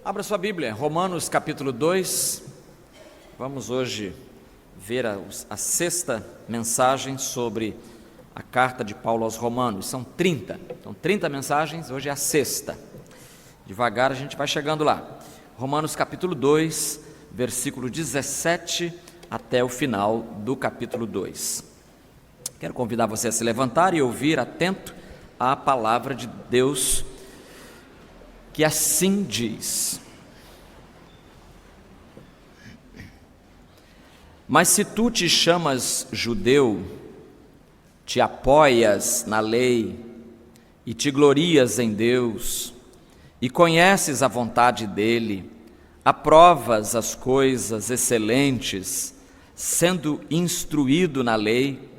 Abra sua Bíblia, Romanos capítulo 2, vamos hoje ver a sexta mensagem sobre a carta de Paulo aos Romanos. São 30 mensagens, hoje é a sexta. Devagar a gente vai chegando lá. Romanos capítulo 2, versículo 17 até o final do capítulo 2. Quero convidar você a se levantar e ouvir atento a palavra de Deus, que assim diz: mas se tu te chamas judeu, te apoias na lei e te glorias em Deus, e conheces a vontade dele, aprovas as coisas excelentes, sendo instruído na lei,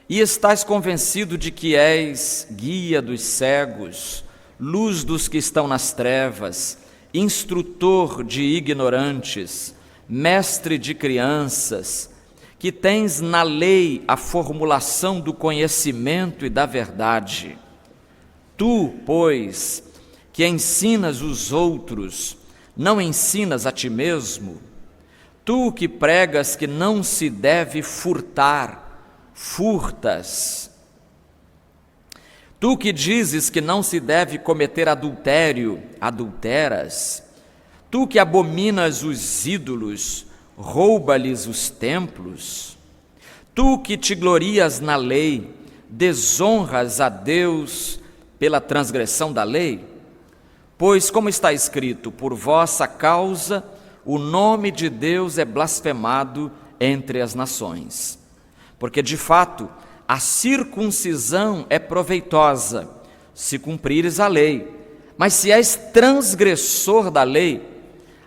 e estás convencido de que és guia dos cegos, luz dos que estão nas trevas, instrutor de ignorantes, mestre de crianças, que tens na lei a formulação do conhecimento e da verdade. Tu, pois, que ensinas os outros, não ensinas a ti mesmo? Tu que pregas que não se deve furtar, furtas. Tu que dizes que não se deve cometer adultério, adulteras. Tu que abominas os ídolos, rouba-lhes os templos. Tu que te glorias na lei, desonras a Deus pela transgressão da lei? Pois, como está escrito, por vossa causa o nome de Deus é blasfemado entre as nações. Porque, de fato, a circuncisão é proveitosa, se cumprires a lei. Mas se és transgressor da lei,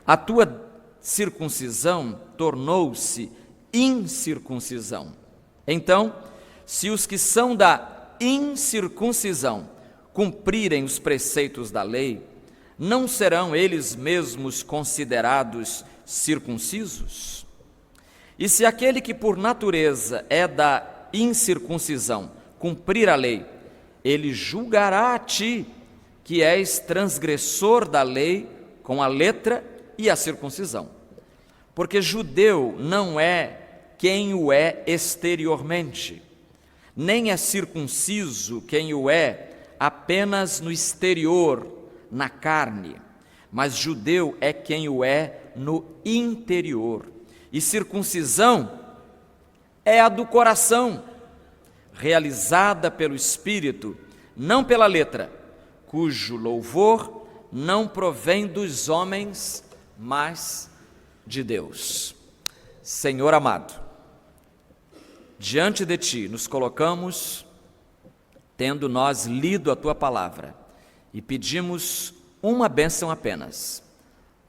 a tua circuncisão tornou-se incircuncisão. Então, se os que são da incircuncisão cumprirem os preceitos da lei, não serão eles mesmos considerados circuncisos? E se aquele que por natureza é da incircuncisão cumprir a lei, ele julgará a ti, que és transgressor da lei com a letra e a circuncisão. Porque judeu não é quem o é exteriormente, nem é circunciso quem o é apenas no exterior, na carne, mas judeu é quem o é no interior. E circuncisão é a do coração, realizada pelo Espírito, não pela letra, cujo louvor não provém dos homens, mas de Deus. Senhor amado, diante de Ti nos colocamos, tendo nós lido a Tua palavra, e pedimos uma bênção apenas,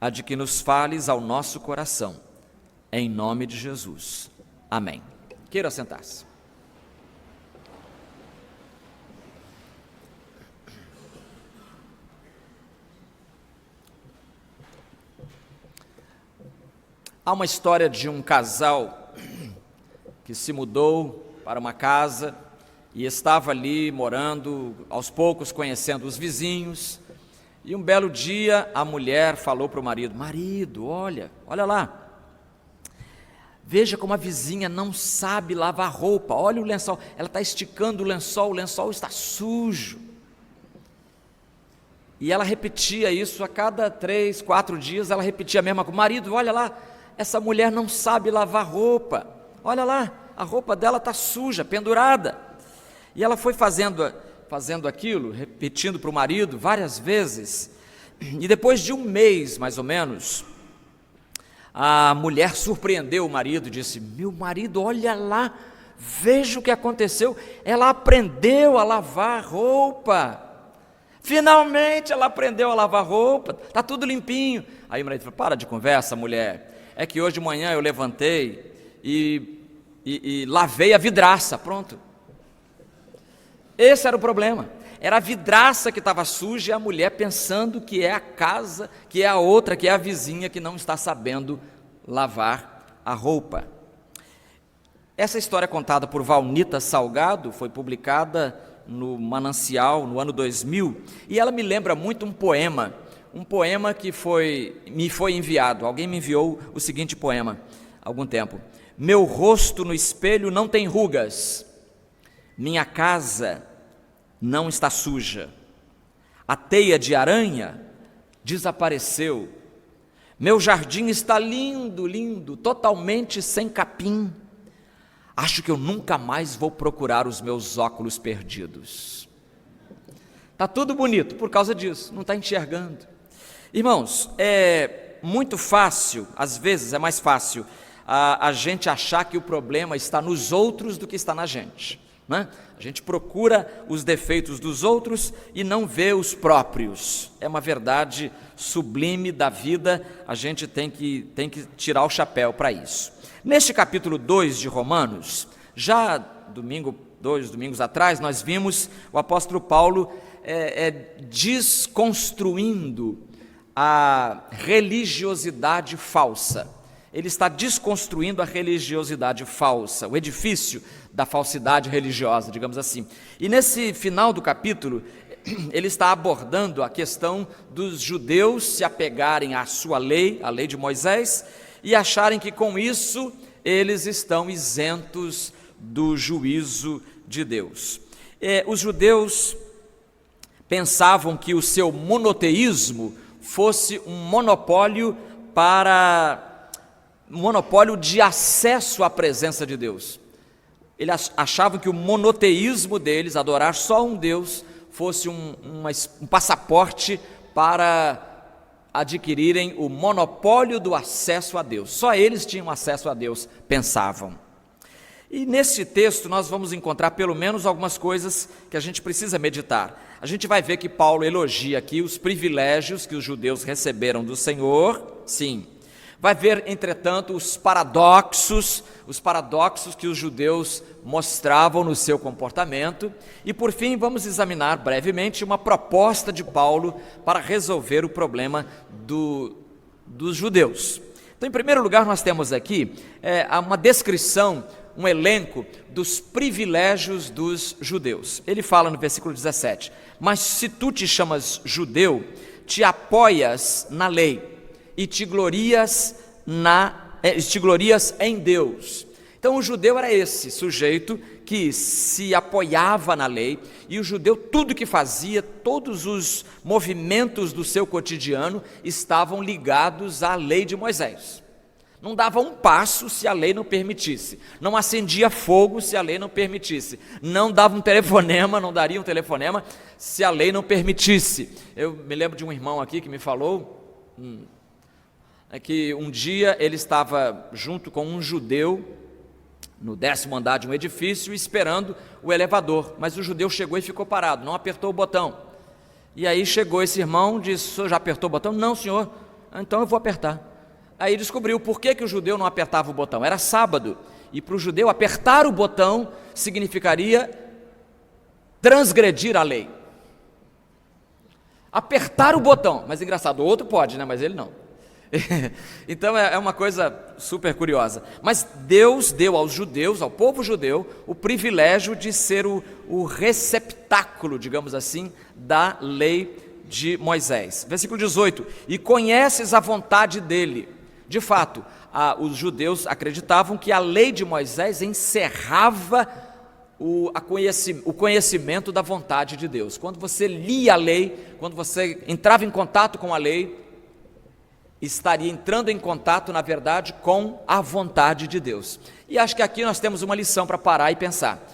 a de que nos fales ao nosso coração, em nome de Jesus. Amém. Queira sentar-se. Há uma história de um casal que se mudou para uma casa e estava ali morando, aos poucos conhecendo os vizinhos, e um belo dia a mulher falou para o marido: marido, olha lá, veja como a vizinha não sabe lavar roupa, olha o lençol, ela está esticando o lençol está sujo. E ela repetia isso a cada 3, 4 dias, ela repetia a mesma coisa: marido, olha lá, essa mulher não sabe lavar roupa, olha lá, a roupa dela está suja, pendurada. E ela foi fazendo aquilo, repetindo para o marido várias vezes, e depois de um mês, mais ou menos, a mulher surpreendeu o marido, disse: meu marido, olha lá, veja o que aconteceu, ela aprendeu a lavar roupa, finalmente ela aprendeu a lavar roupa, está tudo limpinho. Aí o marido falou: para de conversa, mulher, é que hoje de manhã eu levantei e lavei a vidraça, pronto. Esse era o problema, era a vidraça que estava suja e a mulher pensando que é a casa, que é a outra, que é a vizinha que não está sabendo lavar a roupa. Essa história contada por Valnita Salgado foi publicada no Manancial no ano 2000 e ela me lembra muito um poema um poema que me foi enviado. Alguém me enviou o seguinte poema há algum tempo: meu rosto no espelho não tem rugas, minha casa não está suja, a teia de aranha desapareceu, meu jardim está lindo, lindo, totalmente sem capim. Acho que eu nunca mais vou procurar os meus óculos perdidos. Está tudo bonito por causa disso, não está enxergando. Irmãos, é muito fácil, às vezes é mais fácil a gente achar que o problema está nos outros do que está na gente, né? A gente procura os defeitos dos outros e não vê os próprios. É uma verdade sublime da vida, a gente tem que tirar o chapéu para isso. Neste capítulo 2 de Romanos, já dois domingos atrás, nós vimos o apóstolo Paulo desconstruindo a religiosidade falsa. Ele está desconstruindo a religiosidade falsa, o edifício da falsidade religiosa, digamos assim. E nesse final do capítulo, ele está abordando a questão dos judeus se apegarem à sua lei, a lei de Moisés, e acharem que com isso eles estão isentos do juízo de Deus. Os judeus pensavam que o seu monoteísmo fosse um monopólio de acesso à presença de Deus. Eles achavam que o monoteísmo deles, adorar só um Deus, fosse um passaporte para adquirirem o monopólio do acesso a Deus. Só eles tinham acesso a Deus, pensavam. E nesse texto nós vamos encontrar pelo menos algumas coisas que a gente precisa meditar. A gente vai ver que Paulo elogia aqui os privilégios que os judeus receberam do Senhor, sim. Vai ver, entretanto, os paradoxos que os judeus mostravam no seu comportamento. E, por fim, vamos examinar brevemente uma proposta de Paulo para resolver o problema dos judeus. Então, em primeiro lugar, nós temos aqui uma descrição, um elenco dos privilégios dos judeus. Ele fala no versículo 17: mas se tu te chamas judeu, te apoias na lei e te glorias em Deus. Então o judeu era esse sujeito que se apoiava na lei, e o judeu tudo que fazia, todos os movimentos do seu cotidiano estavam ligados à lei de Moisés. Não dava um passo se a lei não permitisse, não acendia fogo se a lei não permitisse, não dava um telefonema, não daria um telefonema se a lei não permitisse. Eu me lembro de um irmão aqui que me falou que um dia ele estava junto com um judeu no 10º andar de um edifício esperando o elevador, mas o judeu chegou e ficou parado, não apertou o botão. E aí chegou esse irmão, disse: o senhor já apertou o botão? Não, senhor. Então eu vou apertar. Aí descobriu por que o judeu não apertava o botão. Era sábado, e para o judeu apertar o botão significaria transgredir a lei. Apertar o botão, mas engraçado, o outro pode, né? Mas ele não. Então é uma coisa super curiosa. Mas Deus deu aos judeus, ao povo judeu, o privilégio de ser o receptáculo, digamos assim, da lei de Moisés. Versículo 18: e conheces a vontade dele. De fato, os judeus acreditavam que a lei de Moisés encerrava o conhecimento da vontade de Deus. Quando você lia a lei, quando você entrava em contato com a lei, estaria entrando em contato, na verdade, com a vontade de Deus. E acho que aqui nós temos uma lição para parar e pensar.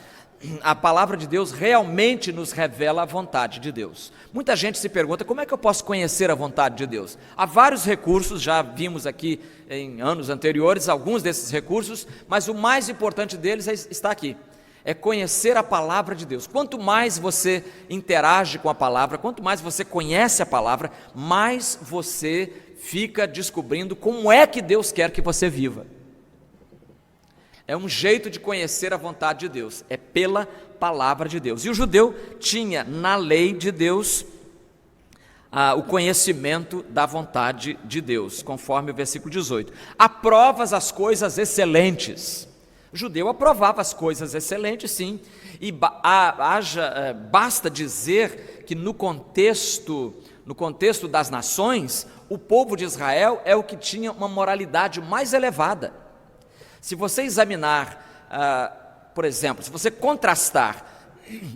A palavra de Deus realmente nos revela a vontade de Deus. Muita gente se pergunta: como é que eu posso conhecer a vontade de Deus? Há vários recursos, já vimos aqui em anos anteriores alguns desses recursos, mas o mais importante deles está aqui. É conhecer a palavra de Deus. Quanto mais você interage com a palavra, quanto mais você conhece a palavra, mais você fica descobrindo como é que Deus quer que você viva. É um jeito de conhecer a vontade de Deus, é pela palavra de Deus. E o judeu tinha na lei de Deus o conhecimento da vontade de Deus, conforme o versículo 18. Aprovas as coisas excelentes. O judeu aprovava as coisas excelentes, sim, e basta dizer que no contexto no contexto das nações, o povo de Israel é o que tinha uma moralidade mais elevada. Se você examinar, por exemplo, se você contrastar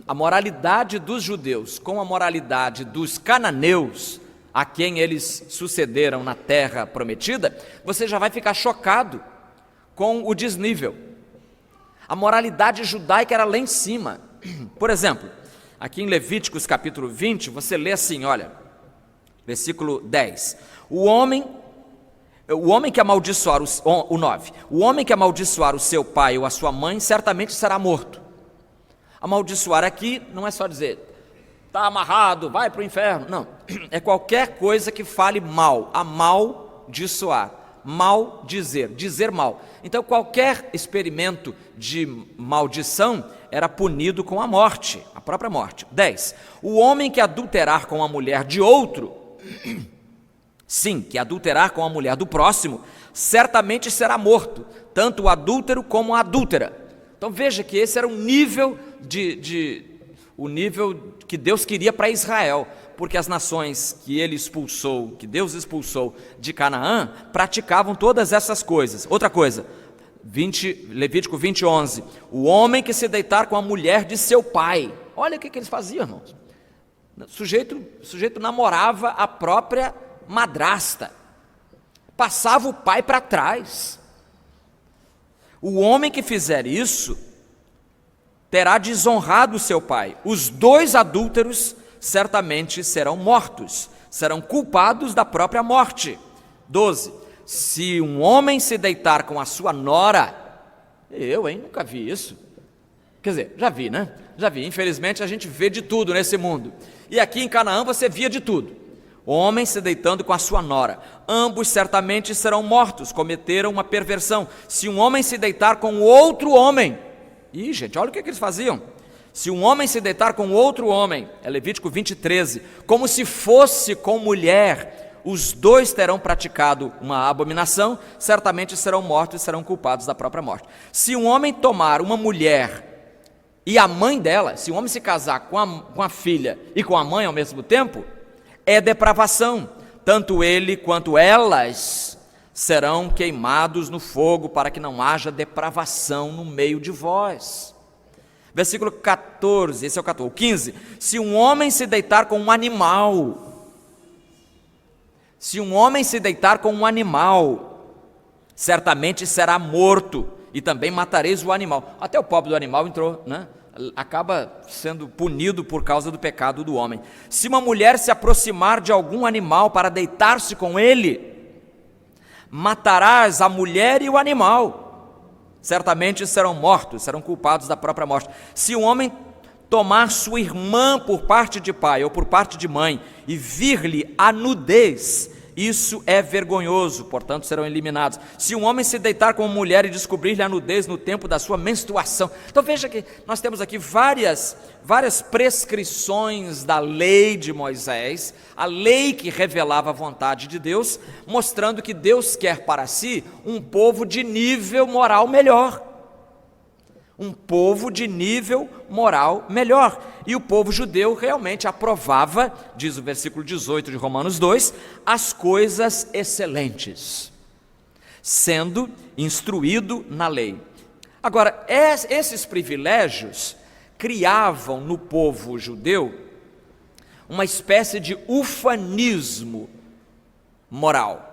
a moralidade dos judeus com a moralidade dos cananeus, a quem eles sucederam na terra prometida, você já vai ficar chocado com o desnível. A moralidade judaica era lá em cima. Por exemplo, aqui em Levíticos capítulo 20, você lê assim, olha, versículo 10. O homem que amaldiçoar, o 9, o homem que amaldiçoar o seu pai ou a sua mãe, certamente será morto. Amaldiçoar aqui não é só dizer, está amarrado, vai para o inferno. Não, é qualquer coisa que fale mal, amaldiçoar, mal dizer, dizer mal. Então qualquer experimento de maldição era punido com a morte, a própria morte. 10. O homem que adulterar com a mulher de outro, sim, que adulterar com a mulher do próximo, certamente será morto, tanto o adúltero como a adúltera. Então veja que esse era um nível o nível que Deus queria para Israel, porque as nações que Deus expulsou de Canaã, praticavam todas essas coisas. Outra coisa, Levítico 20, 11, o homem que se deitar com a mulher de seu pai. Olha o que eles faziam, irmãos. O sujeito namorava a própria madrasta, passava o pai para trás. O homem que fizer isso terá desonrado seu pai. Os dois adúlteros certamente serão mortos, serão culpados da própria morte. 12. Se um homem se deitar com a sua nora, nunca vi isso. Quer dizer, já vi, né? Já vi, infelizmente a gente vê de tudo nesse mundo. E aqui em Canaã você via de tudo. Homem se deitando com a sua nora, ambos certamente serão mortos, cometeram uma perversão. Se um homem se deitar com outro homem, gente, olha o que eles faziam. Se um homem se deitar com outro homem, é Levítico 20, 13, como se fosse com mulher, os dois terão praticado uma abominação, certamente serão mortos e serão culpados da própria morte. Se um homem tomar uma mulher e a mãe dela, se um homem se casar com a filha e com a mãe ao mesmo tempo, é depravação, tanto ele quanto elas serão queimados no fogo, para que não haja depravação no meio de vós. Versículo 14, esse é o 14. 15, se um homem se deitar com um animal, certamente será morto, e também matareis o animal. Até o pobre do animal entrou, né? Acaba sendo punido por causa do pecado do homem. Se uma mulher se aproximar de algum animal para deitar-se com ele, matarás a mulher e o animal, certamente serão mortos, serão culpados da própria morte. Se um homem tomar sua irmã por parte de pai ou por parte de mãe e vir-lhe a nudez, isso é vergonhoso, portanto serão eliminados. Se um homem se deitar com uma mulher e descobrir-lhe a nudez no tempo da sua menstruação. Então veja que nós temos aqui várias prescrições da lei de Moisés, a lei que revelava a vontade de Deus, mostrando que Deus quer para si um povo de nível moral melhor. Um povo de nível moral melhor. E o povo judeu realmente aprovava, diz o versículo 18 de Romanos 2, as coisas excelentes, sendo instruído na lei. Agora, esses privilégios criavam no povo judeu uma espécie de ufanismo moral.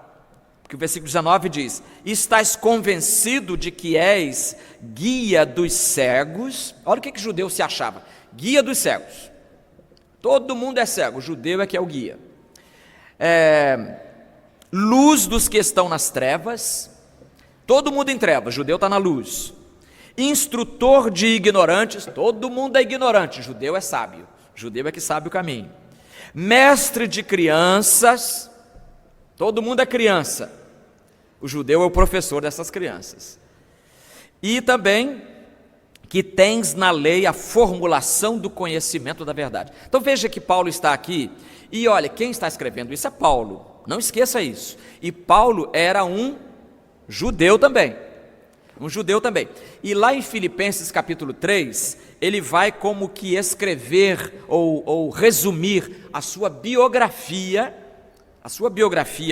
Porque o versículo 19 diz, estás convencido de que és guia dos cegos. Olha o que judeu se achava, guia dos cegos. Todo mundo é cego, o judeu é que é o guia. Luz dos que estão nas trevas, todo mundo em trevas, judeu está na luz. Instrutor de ignorantes, todo mundo é ignorante, judeu é sábio, judeu é que sabe o caminho. Mestre de crianças, todo mundo é criança, o judeu é o professor dessas crianças. E também que tens na lei a formulação do conhecimento da verdade. Então veja que Paulo está aqui, e olha, quem está escrevendo isso é Paulo, não esqueça isso. E Paulo era um judeu também, um judeu também. E lá em Filipenses capítulo 3, ele vai como que escrever ou resumir a sua biografia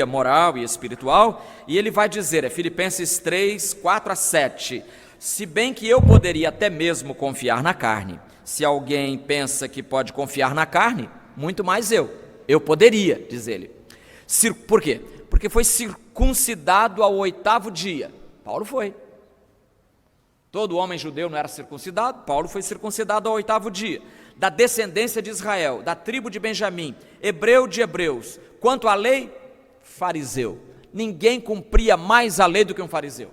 moral e espiritual, e ele vai dizer, Filipenses 3, 4 a 7, se bem que eu poderia até mesmo confiar na carne, se alguém pensa que pode confiar na carne, muito mais eu poderia, diz ele. Por quê? Porque foi circuncidado ao 8º dia, Paulo foi. Todo homem judeu não era circuncidado, Paulo foi circuncidado ao 8º dia, da descendência de Israel, da tribo de Benjamim, hebreu de hebreus. Quanto à lei, fariseu. Ninguém cumpria mais a lei do que um fariseu.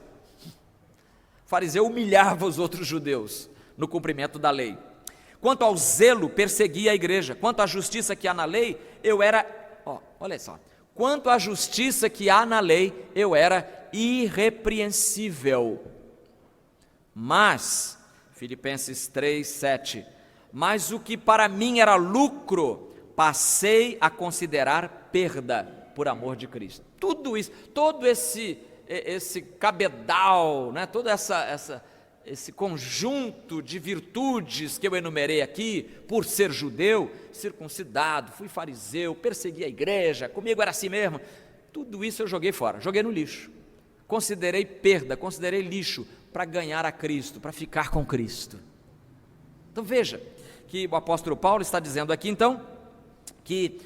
O fariseu humilhava os outros judeus no cumprimento da lei. Quanto ao zelo, perseguia a igreja. Quanto à justiça que há na lei, eu era, olha só, quanto à justiça que há na lei, eu era irrepreensível. Mas, Filipenses 3, 7, mas o que para mim era lucro, passei a considerar perda por amor de Cristo. Tudo isso, todo esse cabedal, né, todo esse conjunto de virtudes que eu enumerei aqui, por ser judeu, circuncidado, fui fariseu, persegui a igreja, comigo era assim mesmo, tudo isso eu joguei fora, joguei no lixo. Considerei perda, considerei lixo para ganhar a Cristo, para ficar com Cristo. Então veja que o apóstolo Paulo está dizendo aqui então, que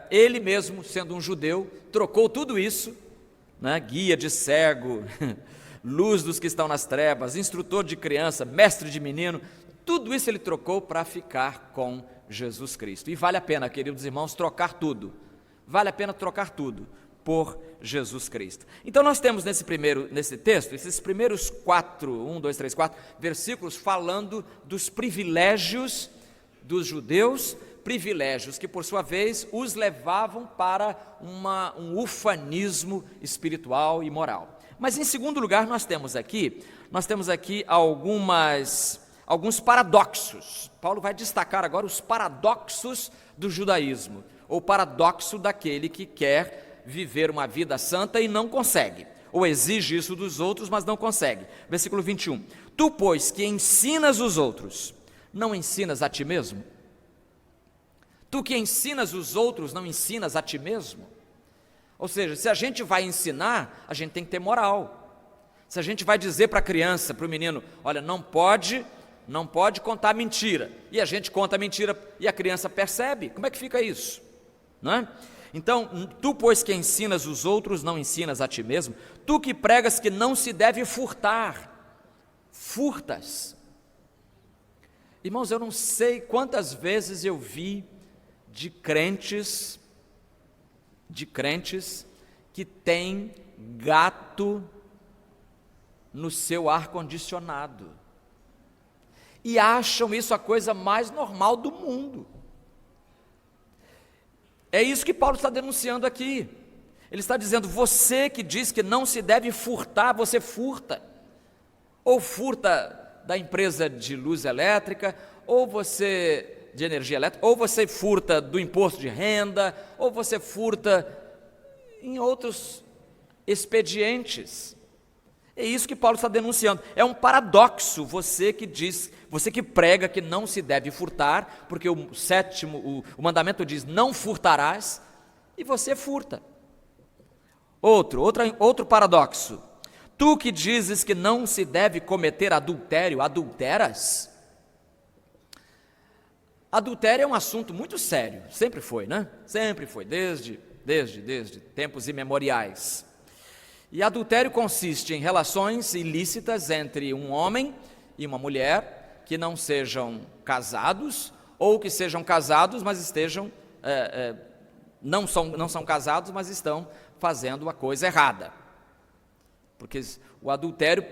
ele mesmo, sendo um judeu, trocou tudo isso, né, guia de cego, luz dos que estão nas trevas, instrutor de criança, mestre de menino, tudo isso ele trocou para ficar com Jesus Cristo. E vale a pena, queridos irmãos, trocar tudo, vale a pena trocar tudo por Jesus Cristo. Então nós temos nesse texto, esses primeiros 4 versículos falando dos privilégios dos judeus, privilégios que por sua vez os levavam para um ufanismo espiritual e moral. Mas em segundo lugar nós temos aqui alguns paradoxos. Paulo vai destacar agora os paradoxos do judaísmo, ou paradoxo daquele que quer viver uma vida santa e não consegue, ou exige isso dos outros, mas não consegue. Versículo 21, tu, pois, que ensinas os outros, não ensinas a ti mesmo? Tu que ensinas os outros, não ensinas a ti mesmo? Ou seja, se a gente vai ensinar, a gente tem que ter moral. Se a gente vai dizer para a criança, para o menino, olha, não pode contar mentira, e a gente conta mentira e a criança percebe, como é que fica isso? Não é? Então, tu, pois, que ensinas os outros, não ensinas a ti mesmo? Tu que pregas que não se deve furtar, furtas. Irmãos, eu não sei quantas vezes eu vi de crentes que têm gato no seu ar-condicionado e acham isso a coisa mais normal do mundo. É isso que Paulo está denunciando aqui. Ele está dizendo, você que diz que não se deve furtar, você furta. Ou furta da empresa de luz elétrica, ou você de energia elétrica, ou você furta do imposto de renda, ou você furta em outros expedientes. É isso que Paulo está denunciando. É um paradoxo você que prega que não se deve furtar, porque o mandamento diz não furtarás, e você furta. Outro paradoxo. Tu que dizes que não se deve cometer adultério, adulteras? Adultério é um assunto muito sério, sempre foi, né? Sempre foi, desde tempos imemoriais. E adultério consiste em relações ilícitas entre um homem e uma mulher que não sejam casados, ou que sejam casados, mas estejam, não são casados, mas estão fazendo a coisa errada. Porque o adultério,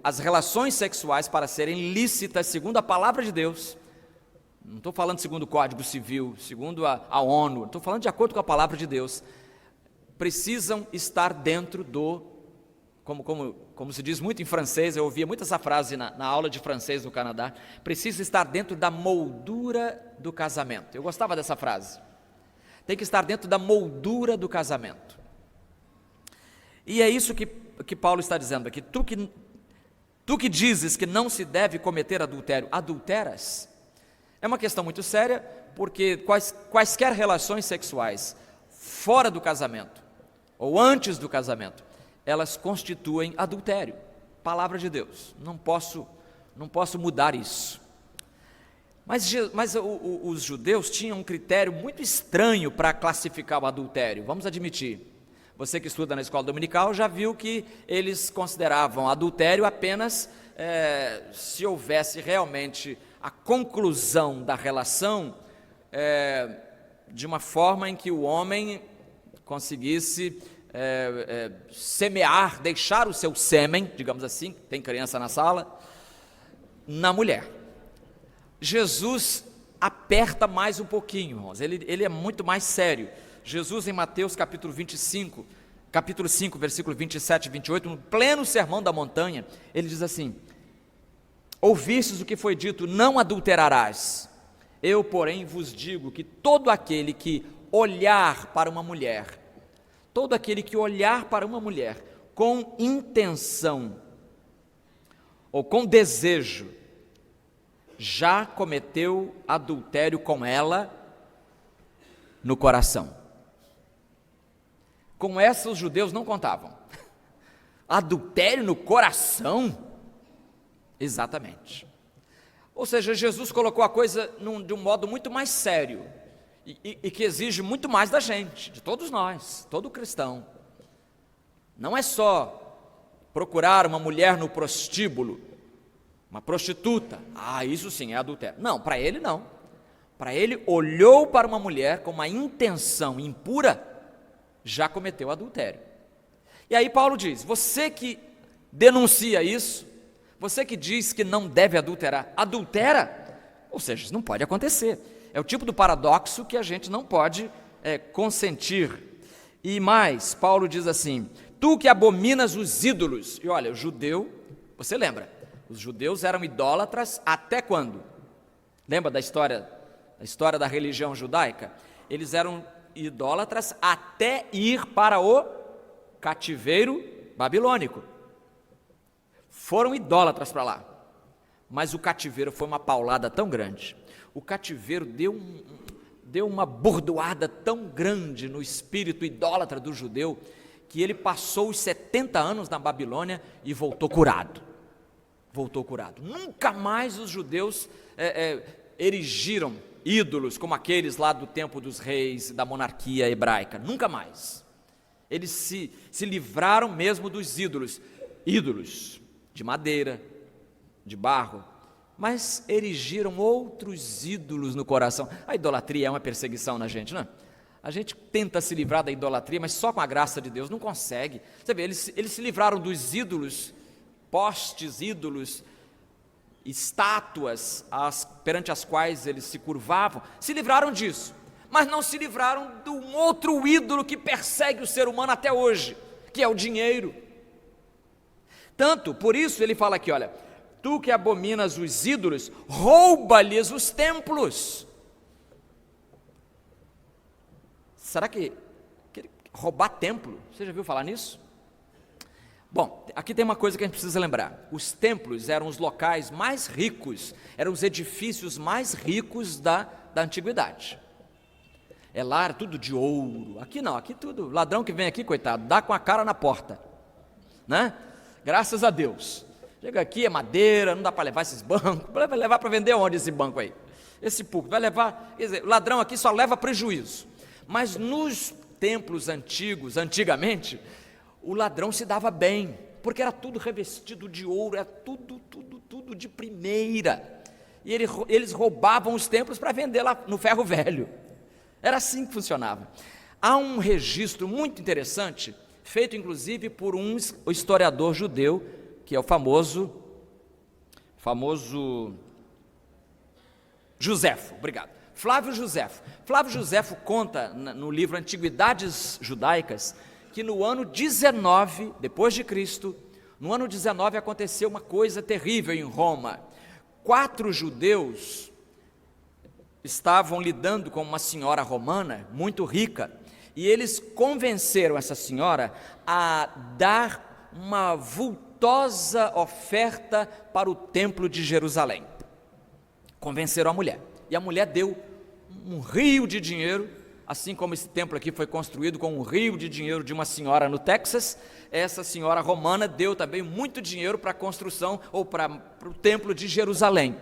as relações sexuais, para serem lícitas segundo a palavra de Deus, não estou falando segundo o Código Civil, segundo a ONU, estou falando de acordo com a palavra de Deus, precisam estar dentro como se diz muito em francês, eu ouvia muito essa frase na aula de francês no Canadá, precisa estar dentro da moldura do casamento. Eu gostava dessa frase. Tem que estar dentro da moldura do casamento. E é isso que Paulo está dizendo aqui. Tu que Tu que dizes que não se deve cometer adultério, adulteras? É uma questão muito séria, porque quaisquer relações sexuais fora do casamento, ou antes do casamento, elas constituem adultério. Palavra de Deus, não posso mudar isso. Mas os judeus tinham um critério muito estranho para classificar o adultério, vamos admitir. Você que estuda na escola dominical já viu que eles consideravam adultério apenas se houvesse realmente a conclusão da relação de uma forma em que o homem conseguisse semear, deixar o seu sêmen, digamos assim, tem criança na sala, na mulher. Jesus aperta mais um pouquinho, irmãos, ele é muito mais sério. Jesus em Mateus capítulo 5, versículo 27 e 28, no pleno sermão da montanha, ele diz assim: ouvistes o que foi dito, não adulterarás. Eu, porém, vos digo que todo aquele que olhar para uma mulher, com intenção ou com desejo, já cometeu adultério com ela no coração. Com essa os judeus não contavam. Adultério no coração? Exatamente. Ou seja, Jesus colocou a coisa de um modo muito mais sério e que exige muito mais da gente, de todos nós, todo cristão. Não é só procurar uma mulher no prostíbulo, uma prostituta, isso sim é adultério. Não, para ele não. Para ele, olhou para uma mulher com uma intenção impura, já cometeu adultério. E aí Paulo diz: você que denuncia isso, você que diz que não deve adulterar, adultera? Ou seja, isso não pode acontecer. É o tipo do paradoxo que a gente não pode consentir. E mais, Paulo diz assim: tu que abominas os ídolos. E olha, o judeu, você lembra, os judeus eram idólatras até quando? Lembra da história da religião judaica? Eles eram idólatras até ir para o cativeiro babilônico. Foram idólatras para lá, mas o cativeiro foi uma paulada tão grande, o cativeiro deu uma bordoada tão grande no espírito idólatra do judeu, que ele passou os 70 anos na Babilônia e voltou curado. Nunca mais os judeus erigiram ídolos como aqueles lá do tempo dos reis, da monarquia hebraica, nunca mais. Eles se livraram mesmo dos ídolos de madeira, de barro, mas erigiram outros ídolos no coração. A idolatria é uma perseguição na gente, não é? A gente tenta se livrar da idolatria, mas só com a graça de Deus não consegue. Você vê, eles se livraram dos ídolos, postes, ídolos, estátuas perante as quais eles se curvavam, se livraram disso, mas não se livraram de um outro ídolo que persegue o ser humano até hoje, que é o dinheiro. Tanto, por isso ele fala aqui, olha, tu que abominas os ídolos, rouba-lhes os templos. Será que roubar templo? Você já viu falar nisso? Bom, aqui tem uma coisa que a gente precisa lembrar. Os templos eram os locais mais ricos, eram os edifícios mais ricos da antiguidade. É lá, era tudo de ouro. Aqui não, aqui tudo, ladrão que vem aqui, coitado, dá com a cara na porta, né? Graças a Deus. Chega aqui, é madeira, não dá para levar esses bancos. Vai levar para vender onde esse banco aí? Esse púlpito, vai levar, quer dizer, o ladrão aqui só leva prejuízo. Mas nos templos antigos, antigamente, o ladrão se dava bem, porque era tudo revestido de ouro, era tudo de primeira. E eles roubavam os templos para vender lá no ferro velho. Era assim que funcionava. Há um registro muito interessante, feito inclusive por um historiador judeu, que é o famoso Joséfo, obrigado. Flávio Joséfo conta no livro Antiguidades Judaicas que no ano 19 depois de Cristo, no ano 19 aconteceu uma coisa terrível em Roma. 4 judeus estavam lidando com uma senhora romana muito rica e eles convenceram essa senhora a dar uma suntuosa oferta para o templo de Jerusalém. Convenceram a mulher, e a mulher deu um rio de dinheiro, assim como esse templo aqui foi construído com um rio de dinheiro de uma senhora no Texas. Essa senhora romana deu também muito dinheiro para a construção, ou para o templo de Jerusalém.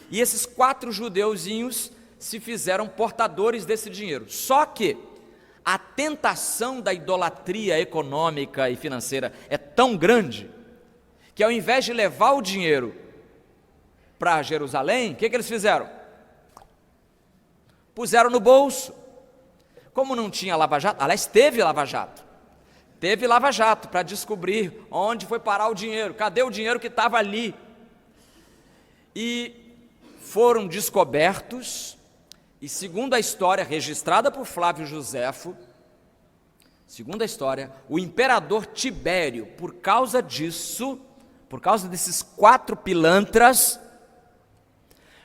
E esses 4 judeuzinhos se fizeram portadores desse dinheiro. Só que a tentação da idolatria econômica e financeira é tão grande, que ao invés de levar o dinheiro para Jerusalém, o que eles fizeram? Puseram no bolso. Como não tinha lava-jato, aliás, teve lava-jato para descobrir onde foi parar o dinheiro, cadê o dinheiro que estava ali. E foram descobertos, e segundo a história registrada por Flávio Joséfo, segundo a história, o imperador Tibério, por causa disso, por causa desses 4 pilantras,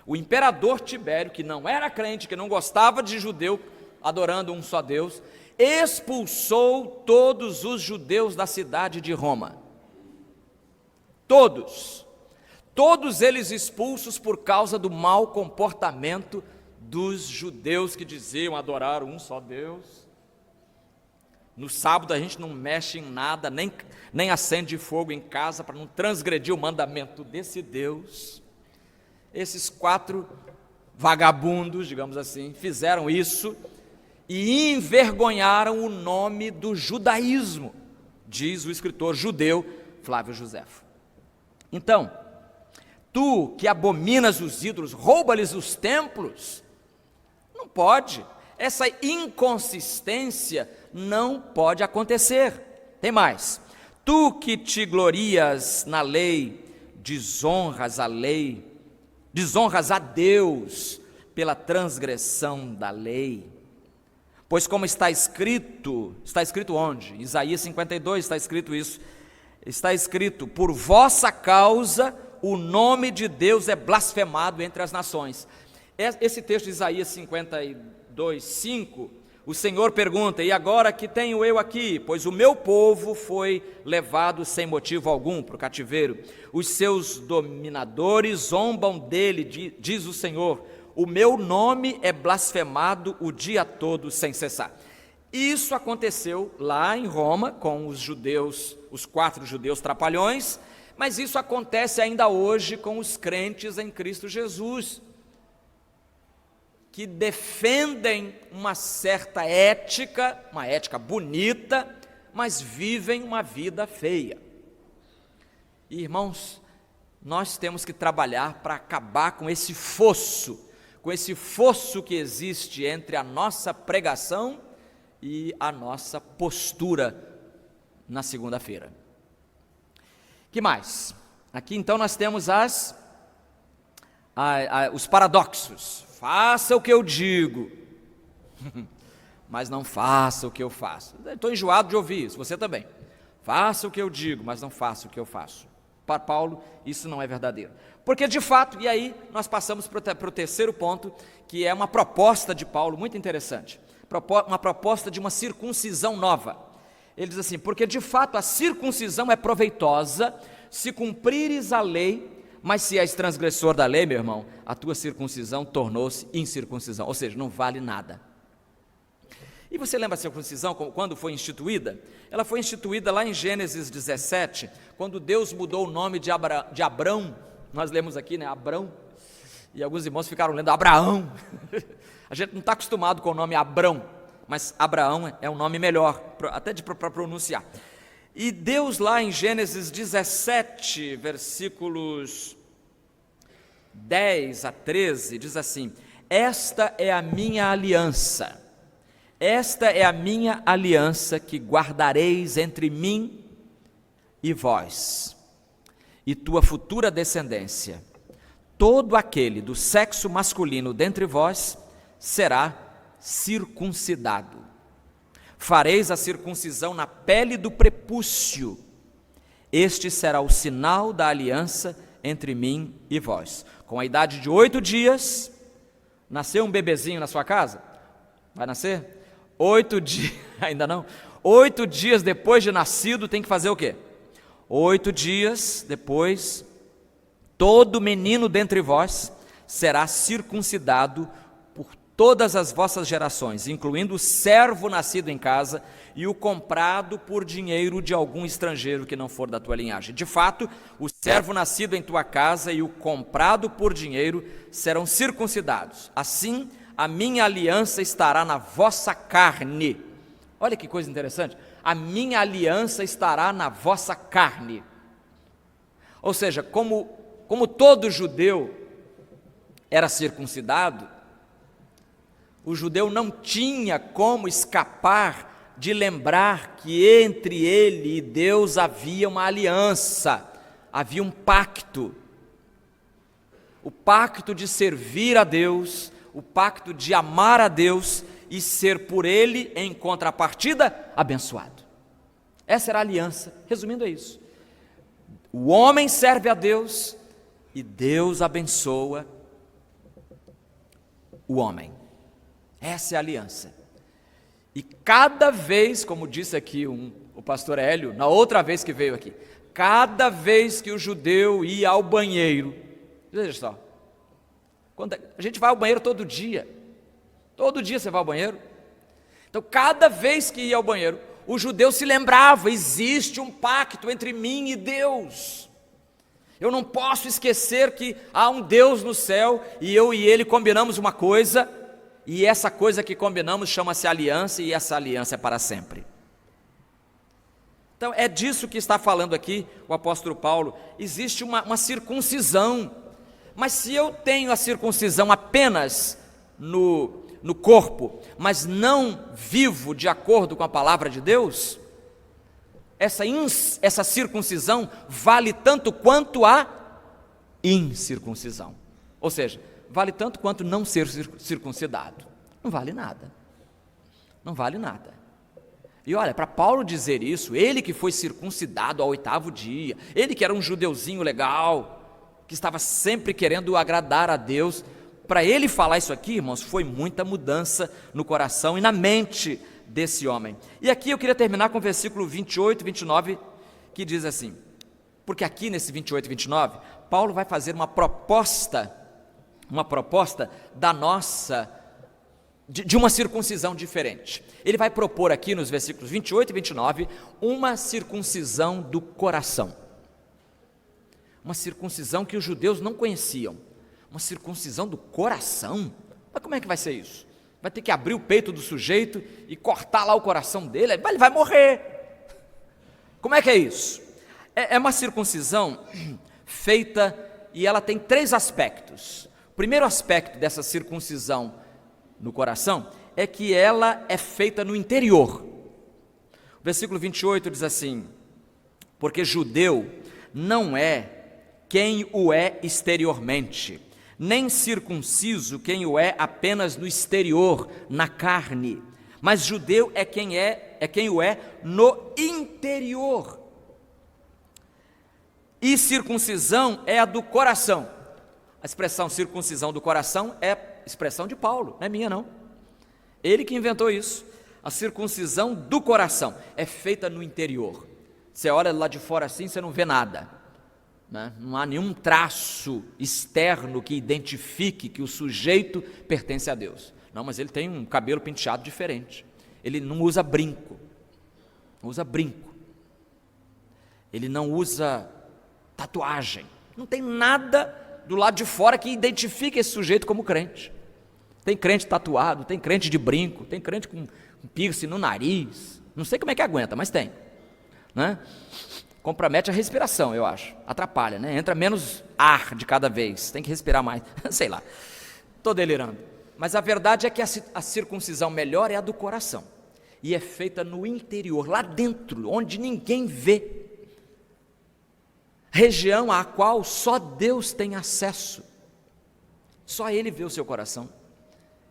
o imperador Tibério, que não era crente, que não gostava de judeu adorando um só Deus, expulsou todos os judeus da cidade de Roma. Todos eles expulsos por causa do mau comportamento dos judeus que diziam adorar um só Deus. No sábado a gente não mexe em nada, nem acende fogo em casa para não transgredir o mandamento desse Deus. Esses 4 vagabundos, digamos assim, fizeram isso e envergonharam o nome do judaísmo, diz o escritor judeu Flávio Joséfo. Então, tu que abominas os ídolos, rouba-lhes os templos, não pode, essa inconsistência não pode acontecer. Tem mais, tu que te glorias na lei, desonras a Deus pela transgressão da lei. Pois como está escrito onde? Isaías 52 está escrito isso, está escrito, por vossa causa o nome de Deus é blasfemado entre as nações. Esse texto de Isaías 52, 5, o Senhor pergunta, e agora que tenho eu aqui? Pois o meu povo foi levado sem motivo algum para o cativeiro, os seus dominadores zombam dele, diz o Senhor, o meu nome é blasfemado o dia todo sem cessar. Isso aconteceu lá em Roma com os judeus, os 4 judeus trapalhões, mas isso acontece ainda hoje com os crentes em Cristo Jesus, que defendem uma certa ética, uma ética bonita, mas vivem uma vida feia. E, irmãos, nós temos que trabalhar para acabar com esse fosso que existe entre a nossa pregação e a nossa postura na segunda-feira. Que mais? Aqui então nós temos os paradoxos. Faça o que eu digo, mas não faça o que eu faço. Estou enjoado de ouvir isso, você também. Faça o que eu digo, mas não faça o que eu faço. Para Paulo, isso não é verdadeiro. Porque de fato, e aí nós passamos para o terceiro ponto, que é uma proposta de Paulo muito interessante. Uma proposta de uma circuncisão nova. Ele diz assim, porque de fato a circuncisão é proveitosa se cumprires a lei, mas se és transgressor da lei, meu irmão, a tua circuncisão tornou-se incircuncisão, ou seja, não vale nada. E você lembra a circuncisão, quando foi instituída? Ela foi instituída lá em Gênesis 17, quando Deus mudou o nome de Abrão, nós lemos aqui, né, Abrão, e alguns irmãos ficaram lendo Abraão, a gente não está acostumado com o nome Abrão, mas Abraão é um nome melhor, até para pronunciar. E Deus lá em Gênesis 17, versículos 10 a 13, diz assim, esta é a minha aliança que guardareis entre mim e vós, e tua futura descendência. Todo aquele do sexo masculino dentre vós será circuncidado. Fareis a circuncisão na pele do prepúcio. Este será o sinal da aliança entre mim e vós. Com a idade de 8 dias, nasceu um bebezinho na sua casa? Vai nascer? 8 dias, ainda não? 8 dias depois de nascido tem que fazer o quê? 8 dias depois, todo menino dentre vós será circuncidado por todas as vossas gerações, incluindo o servo nascido em casa e o comprado por dinheiro de algum estrangeiro que não for da tua linhagem. De fato, o servo nascido em tua casa e o comprado por dinheiro serão circuncidados. Assim, a minha aliança estará na vossa carne. Olha que coisa interessante. A minha aliança estará na vossa carne. Ou seja, como todo judeu era circuncidado, o judeu não tinha como escapar de lembrar que entre ele e Deus havia uma aliança, havia um pacto. O pacto de servir a Deus, o pacto de amar a Deus e ser por ele, em contrapartida, abençoado. Essa era a aliança. Resumindo, é isso. O homem serve a Deus e Deus abençoa o homem. Essa é a aliança. E cada vez, como disse aqui o pastor Hélio, na outra vez que veio aqui, cada vez que o judeu ia ao banheiro, veja só, quando a gente vai ao banheiro todo dia você vai ao banheiro, então cada vez que ia ao banheiro, o judeu se lembrava, existe um pacto entre mim e Deus, eu não posso esquecer que há um Deus no céu, e eu e ele combinamos uma coisa, e essa coisa que combinamos chama-se aliança, e essa aliança é para sempre. Então é disso que está falando aqui o apóstolo Paulo. Existe uma circuncisão, mas se eu tenho a circuncisão apenas no corpo, mas não vivo de acordo com a palavra de Deus, essa circuncisão vale tanto quanto a incircuncisão, ou seja, vale tanto quanto não ser circuncidado. Não vale nada. Não vale nada. E olha, para Paulo dizer isso, ele que foi circuncidado ao 8º dia, ele que era um judeuzinho legal, que estava sempre querendo agradar a Deus, para ele falar isso aqui, irmãos, foi muita mudança no coração e na mente desse homem. E aqui eu queria terminar com o versículo 28 e 29, que diz assim, porque aqui nesse 28 e 29, Paulo vai fazer uma proposta de uma circuncisão diferente. Ele vai propor aqui nos versículos 28 e 29, uma circuncisão do coração. Uma circuncisão que os judeus não conheciam. Uma circuncisão do coração? Mas como é que vai ser isso? Vai ter que abrir o peito do sujeito e cortar lá o coração dele? Ele vai morrer. Como é que é isso? É uma circuncisão feita, e ela tem 3 aspectos. O primeiro aspecto dessa circuncisão no coração é que ela é feita no interior. O versículo 28 diz assim, porque judeu não é quem o é exteriormente, nem circunciso quem o é apenas no exterior, na carne, mas judeu é quem o é no interior. E circuncisão é a do coração. A expressão circuncisão do coração é expressão de Paulo, não é minha não. Ele que inventou isso. A circuncisão do coração é feita no interior. Você olha lá de fora assim, você não vê nada, né? Não há nenhum traço externo que identifique que o sujeito pertence a Deus. Não, mas ele tem um cabelo penteado diferente. Ele não usa brinco. Ele não usa tatuagem. Não tem nada do lado de fora que identifique esse sujeito como crente. Tem crente tatuado, tem crente de brinco, tem crente com piercing no nariz. Não sei como é que aguenta, mas tem, né? Compromete a respiração, eu acho. Atrapalha, né? Entra menos ar de cada vez. Tem que respirar mais. Sei lá. Estou delirando. Mas a verdade é que a circuncisão melhor é a do coração. E é feita no interior, lá dentro, onde ninguém vê. Região à qual só Deus tem acesso. Só Ele vê o seu coração.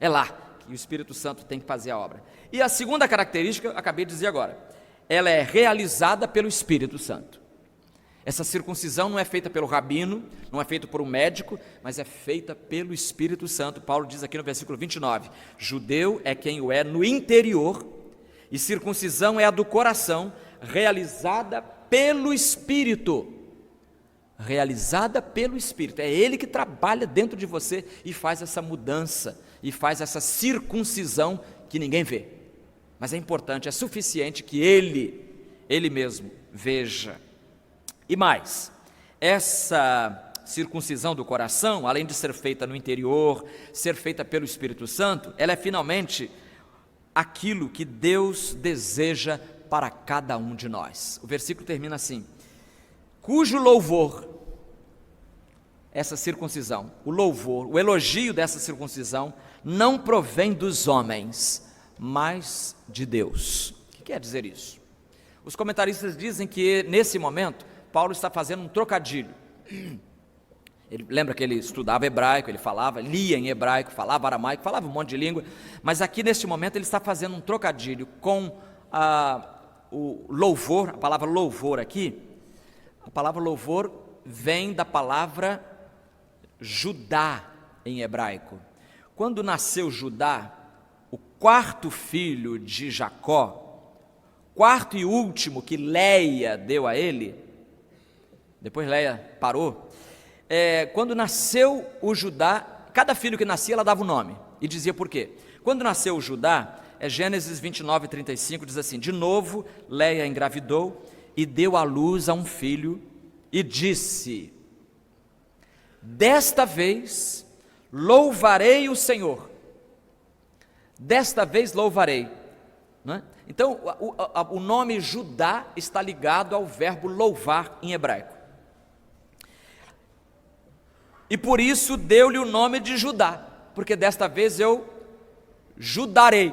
É lá que o Espírito Santo tem que fazer a obra. E a segunda característica, acabei de dizer agora, ela é realizada pelo Espírito Santo. Essa circuncisão não é feita pelo rabino, não é feita por um médico, mas é feita pelo Espírito Santo. Paulo diz aqui no versículo 29, judeu é quem o é no interior, e circuncisão é a do coração, realizada pelo Espírito. Realizada pelo Espírito. É Ele que trabalha dentro de você e faz essa mudança, e faz essa circuncisão que ninguém vê. Mas é importante, é suficiente que Ele mesmo veja. E mais, essa circuncisão do coração, além de ser feita no interior, ser feita pelo Espírito Santo, ela é finalmente aquilo que Deus deseja para cada um de nós. O versículo termina assim: cujo louvor, essa circuncisão, o louvor, o elogio dessa circuncisão, não provém dos homens, mas de Deus. O que quer dizer isso? Os comentaristas dizem que nesse momento, Paulo está fazendo um trocadilho. Ele lembra que ele estudava hebraico, ele falava, lia em hebraico, falava aramaico, falava um monte de língua, mas aqui neste momento ele está fazendo um trocadilho com o louvor. A palavra louvor aqui, a palavra louvor vem da palavra Judá em hebraico. Quando nasceu Judá, o quarto filho de Jacó, quarto e último que Leia deu a ele, depois Leia parou, quando nasceu o Judá, cada filho que nascia ela dava o nome, e dizia por quê. Quando nasceu o Judá, Gênesis 29:35 diz assim: de novo Leia engravidou e deu à luz a um filho, e disse: desta vez louvarei o Senhor. Desta vez louvarei. Não é? Então, o nome Judá está ligado ao verbo louvar em hebraico. E por isso deu-lhe o nome de Judá, porque desta vez eu judarei,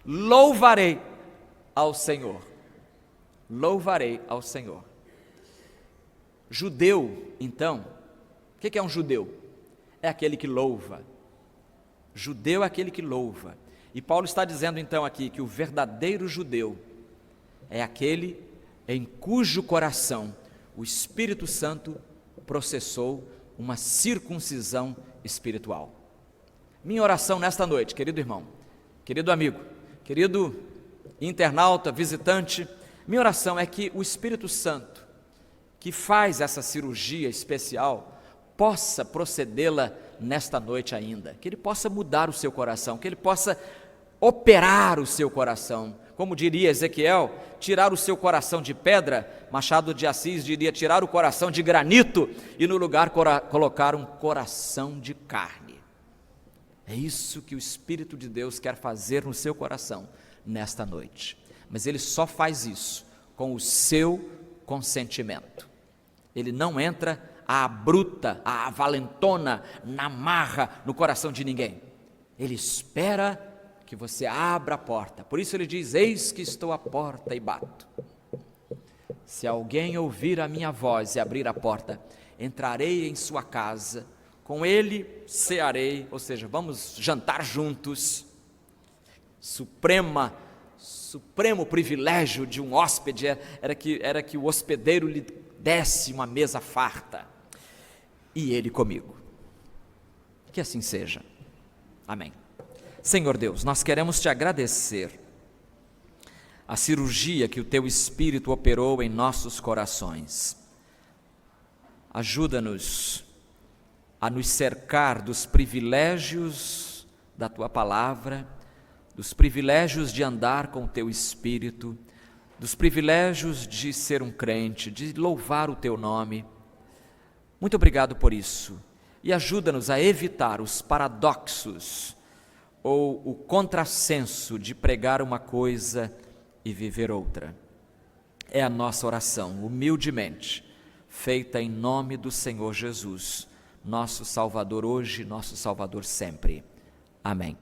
louvarei ao Senhor. Louvarei ao Senhor. Judeu, então, o que é um judeu? É aquele que louva. Judeu é aquele que louva. E Paulo está dizendo então aqui que o verdadeiro judeu é aquele em cujo coração o Espírito Santo processou uma circuncisão espiritual. Minha oração nesta noite, querido irmão, querido amigo, querido internauta, visitante, minha oração é que o Espírito Santo, que faz essa cirurgia especial, possa procedê-la nesta noite ainda, que Ele possa mudar o seu coração, que Ele possa operar o seu coração, como diria Ezequiel, tirar o seu coração de pedra. Machado de Assis diria tirar o coração de granito e no lugar colocar um coração de carne. É isso que o Espírito de Deus quer fazer no seu coração nesta noite, mas Ele só faz isso com o seu consentimento. Ele não entra à bruta, à valentona, na marra, no coração de ninguém. Ele espera que você abra a porta. Por isso ele diz: eis que estou à porta e bato. Se alguém ouvir a minha voz e abrir a porta, entrarei em sua casa, com ele cearei, ou seja, vamos jantar juntos. Supremo privilégio de um hóspede era que o hospedeiro lhe desse uma mesa farta, e Ele comigo. Que assim seja. Amém. Senhor Deus, nós queremos Te agradecer a cirurgia que o Teu Espírito operou em nossos corações. Ajuda-nos a nos cercar dos privilégios da Tua Palavra, dos privilégios de andar com o Teu Espírito, dos privilégios de ser um crente, de louvar o Teu nome. Muito obrigado por isso, e ajuda-nos a evitar os paradoxos ou o contrassenso de pregar uma coisa e viver outra. É a nossa oração, humildemente, feita em nome do Senhor Jesus, nosso Salvador hoje, nosso Salvador sempre. Amém.